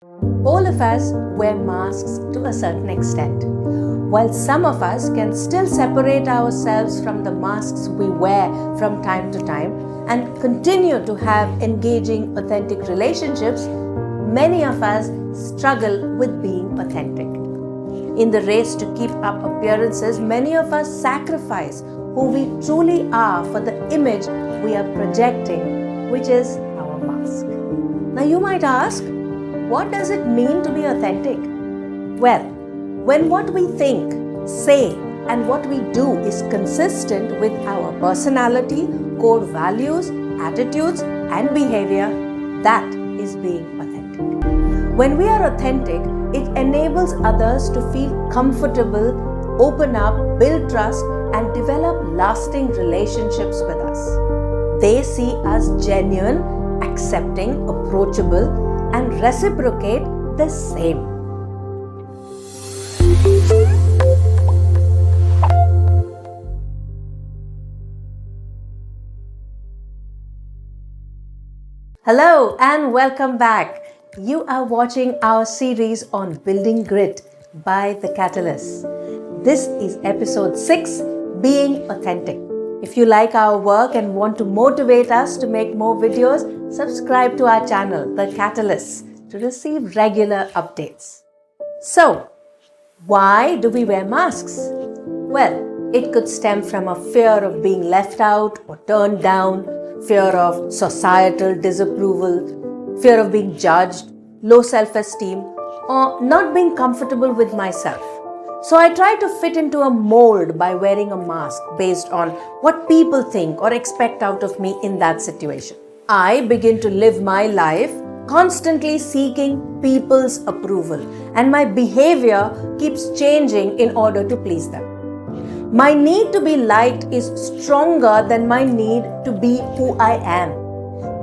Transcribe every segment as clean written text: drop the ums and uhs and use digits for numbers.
All of us wear masks to a certain extent. While some of us can still separate ourselves from the masks we wear from time to time and continue to have engaging, authentic relationships, many of us struggle with being authentic. In the race to keep up appearances, many of us sacrifice who we truly are for the image we are projecting, which is our mask. Now you might ask, what does it mean to be authentic? Well, when what we think, say, and what we do is consistent with our personality, core values, attitudes, and behavior, that is being authentic. When we are authentic, it enables others to feel comfortable, open up, build trust, and develop lasting relationships with us. They see us genuine, accepting, approachable, and reciprocate the same. Hello and welcome back. You are watching our series on Building Grit by The Catalyst. This is episode 6, Being Authentic. If you like our work and want to motivate us to make more videos, subscribe to our channel, The Catalyst, to receive regular updates. So, why do we wear masks? Well, it could stem from a fear of being left out or turned down, fear of societal disapproval, fear of being judged, low self-esteem, or not being comfortable with myself. So I try to fit into a mold by wearing a mask based on what people think or expect out of me in that situation. I begin to live my life constantly seeking people's approval, and my behavior keeps changing in order to please them. My need to be liked is stronger than my need to be who I am.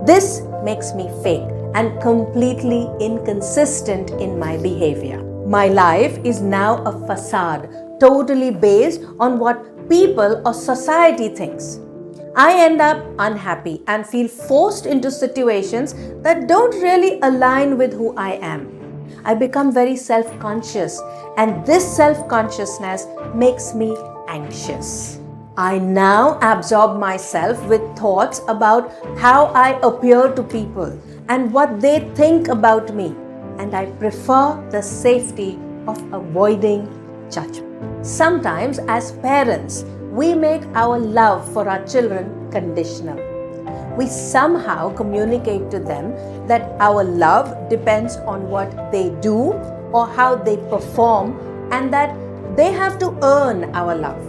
This makes me fake and completely inconsistent in my behavior. My life is now a facade, totally based on what people or society thinks. I end up unhappy and feel forced into situations that don't really align with who I am. I become very self-conscious, and this self-consciousness makes me anxious. I now absorb myself with thoughts about how I appear to people and what they think about me, and I prefer the safety of avoiding judgment. Sometimes, as parents, we make our love for our children conditional. We somehow communicate to them that our love depends on what they do or how they perform, and that they have to earn our love.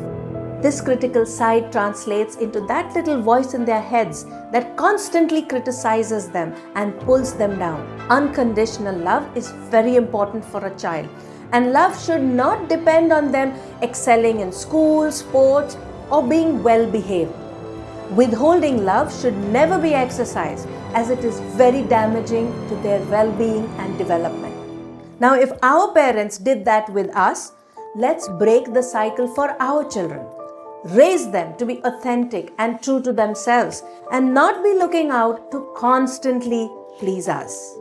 This critical side translates into that little voice in their heads that constantly criticizes them and pulls them down. Unconditional love is very important for a child, and love should not depend on them excelling in school, sports, or being well behaved. Withholding love should never be exercised, as it is very damaging to their well-being and development. Now, if our parents did that with us, let's break the cycle for our children. Raise them to be authentic and true to themselves and not be looking out to constantly please us.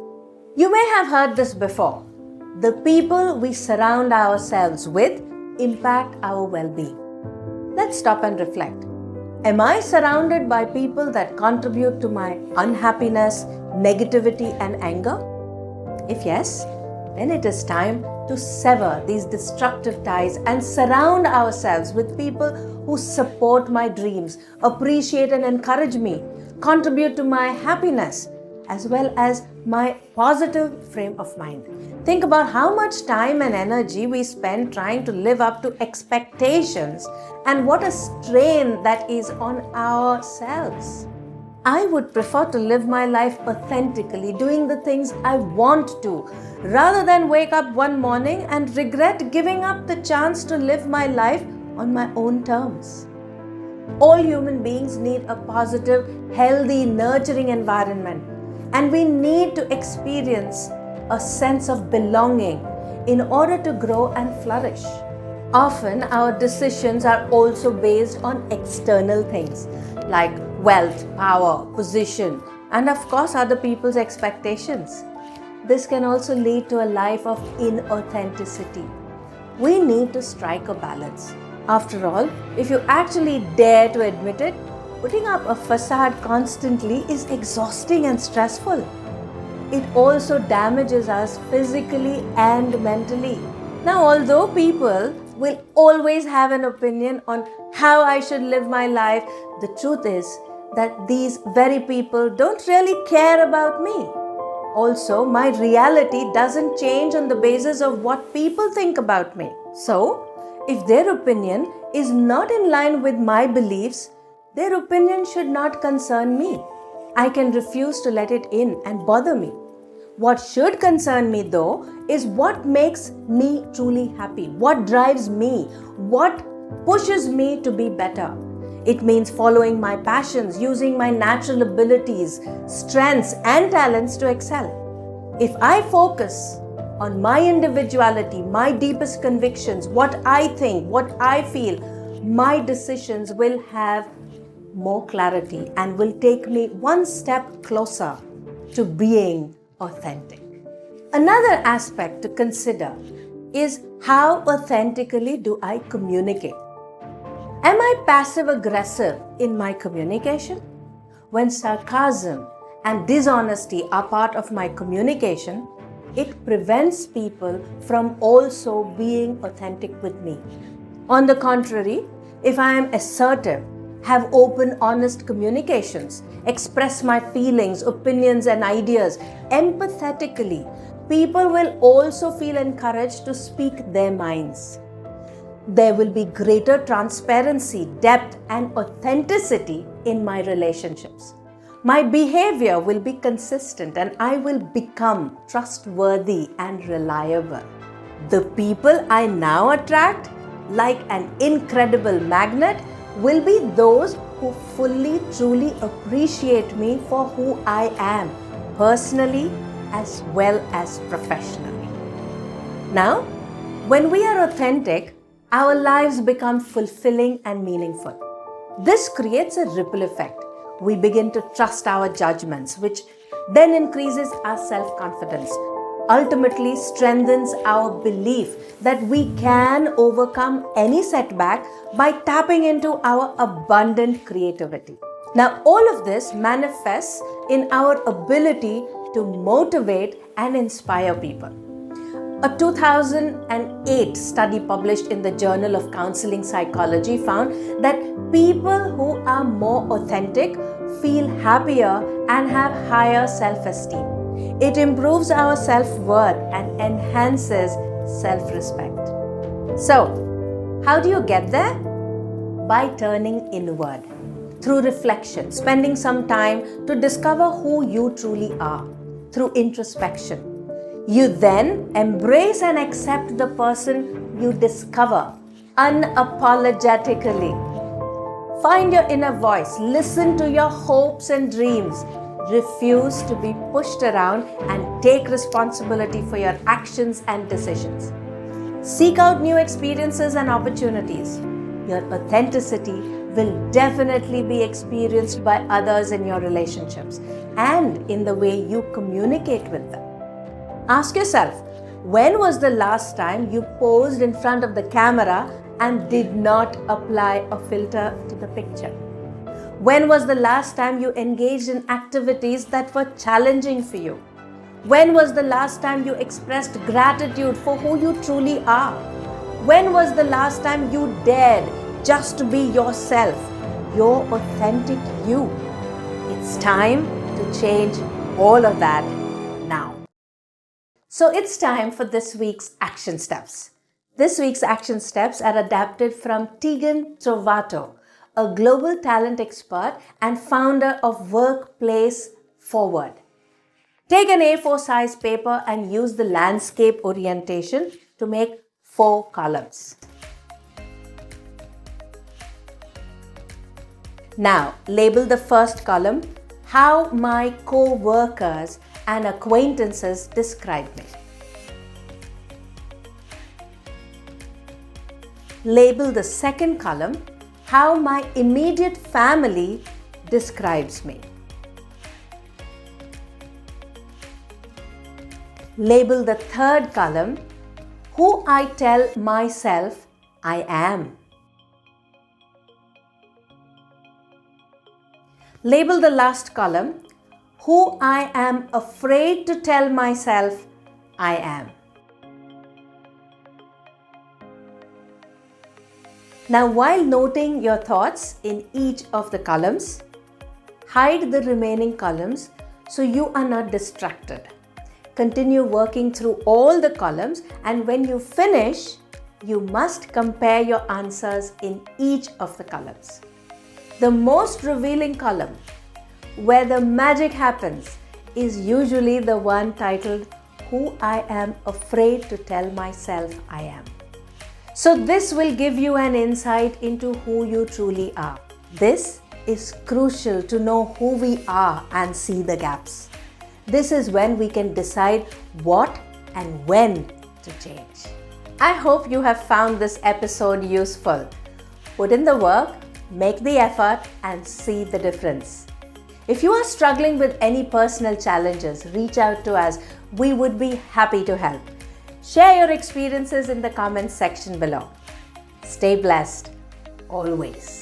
You may have heard this before. The people we surround ourselves with impact our well-being. Let's stop and reflect. Am I surrounded by people that contribute to my unhappiness, negativity, and anger? If yes, then it is time to sever these destructive ties and surround ourselves with people who support my dreams, appreciate and encourage me, contribute to my happiness, as well as my positive frame of mind. Think about how much time and energy we spend trying to live up to expectations, and what a strain that is on ourselves. I would prefer to live my life authentically, doing the things I want to, rather than wake up one morning and regret giving up the chance to live my life on my own terms. All human beings need a positive, healthy, nurturing environment, and we need to experience a sense of belonging in order to grow and flourish. Often, our decisions are also based on external things like wealth, power, position, and of course, other people's expectations. this can also lead to a life of inauthenticity. We need to strike a balance. After all, if you actually dare to admit it, putting up a facade constantly is exhausting and stressful. It also damages us physically and mentally. Now, although people will always have an opinion on how I should live my life, the truth is that these very people don't really care about me. Also, my reality doesn't change on the basis of what people think about me. So, if their opinion is not in line with my beliefs, their opinion should not concern me. I can refuse to let it in and bother me. What should concern me though is what makes me truly happy, what drives me, what pushes me to be better. It means following my passions, using my natural abilities, strengths, and talents to excel. If I focus on my individuality, my deepest convictions, what I think, what I feel, my decisions will have more clarity and will take me one step closer to being authentic. Another aspect to consider is how authentically do I communicate? Am I passive aggressive in my communication? When sarcasm and dishonesty are part of my communication, it prevents people from also being authentic with me. On the contrary, if I am assertive, have open, honest communications, express my feelings, opinions, and ideas empathetically, people will also feel encouraged to speak their minds. There will be greater transparency, depth, and authenticity in my relationships. My behavior will be consistent and I will become trustworthy and reliable. The people I now attract, like an incredible magnet, will be those who fully, truly appreciate me for who I am, personally as well as professionally. Now, when we are authentic, our lives become fulfilling and meaningful. This creates a ripple effect. We begin to trust our judgments, which then increases our self-confidence, ultimately strengthens our belief that we can overcome any setback by tapping into our abundant creativity. Now, all of this manifests in our ability to motivate and inspire people. A 2008 study published in the Journal of Counseling Psychology found that people who are more authentic feel happier and have higher self-esteem. It improves our self-worth and enhances self-respect. So, how do you get there? By turning inward. Through reflection, spending some time to discover who you truly are. Through introspection. You then embrace and accept the person you discover unapologetically. Find your inner voice, listen to your hopes and dreams. Refuse to be pushed around and take responsibility for your actions and decisions. Seek out new experiences and opportunities. Your authenticity will definitely be experienced by others in your relationships and in the way you communicate with them. Ask yourself, when was the last time you posed in front of the camera and did not apply a filter to the picture? When was the last time you engaged in activities that were challenging for you? When was the last time you expressed gratitude for who you truly are? When was the last time you dared just to be yourself, your authentic you? It's time to change all of that now. So it's time for this week's action steps. This week's action steps are adapted from Tegan Trovato, a global talent expert and founder of Workplace Forward. Take an A4 size paper and use the landscape orientation to make 4 columns. Now, label the first column, how my co-workers and acquaintances describe me. Label the second column, how my immediate family describes me. Label the third column, who I tell myself I am. Label the last column, who I am afraid to tell myself I am. Now, while noting your thoughts in each of the columns, hide the remaining columns so you are not distracted. Continue working through all the columns, and when you finish, you must compare your answers in each of the columns. The most revealing column, where the magic happens, is usually the one titled, Who I Am Afraid to Tell Myself I Am. So this will give you an insight into who you truly are. This is crucial to know who we are and see the gaps. This is when we can decide what and when to change. I hope you have found this episode useful. Put in the work, make the effort, and see the difference. If you are struggling with any personal challenges, reach out to us. We would be happy to help. Share your experiences in the comments section below. Stay blessed, always.